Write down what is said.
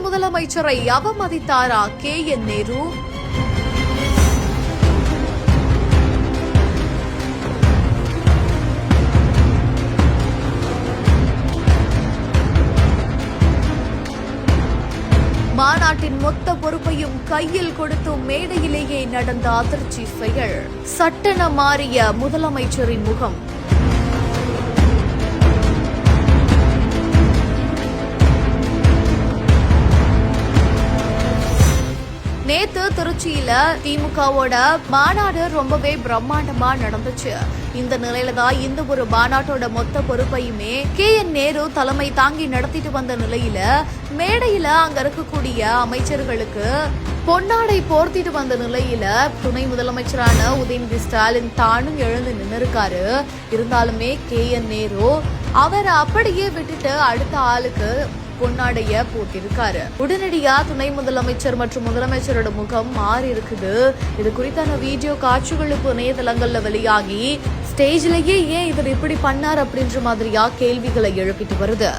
முதலமைச்சரை அவமதித்தாரா KN நேரு? மாநாட்டின் மொத்த பொறுப்பையும் கையில் கொடுத்தும் மேடையிலேயே நடந்த அதிர்ச்சி செயல். சட்டென மாறிய முதலமைச்சரின் முகம். நேத்து திருச்சியில திமுகவோட மாநாடு ரொம்பவே பிரம்மாண்டமா நடந்துச்சு. இந்த நிலையில தான் இந்த ஒரு மாநாட்டோட மொத்த பொறுப்பையுமே KN நேரு தலைமை தாங்கி நடத்திட்டு வந்த நிலையில மேடையில அங்க இருக்கக்கூடிய அமைச்சர்களுக்கு பொன்னாடை போர்த்திட்டு வந்த நிலையில துணை முதலமைச்சரான உதயநிதி ஸ்டாலின் தானும் எழுந்து நின்னுருக்காரு. இருந்தாலுமே KN நேரு அவரை அப்படியே விட்டுட்டு அடுத்த ஆளுக்கு பொன்னாடைய போட்டிருக்காரு. உடனடியா துணை முதலமைச்சர் மற்றும் முதலமைச்சரோட முகம் மாறி இருக்குது. இது குறித்தான வீடியோ காட்சிகள் இப்போ இணையதளங்கள்ல வெளியாகி ஸ்டேஜ்லயே ஏன் இவர் இப்படி பண்ணார் அப்படின்ற மாதிரியா கேள்விகளை எழுப்பிட்டு வருது.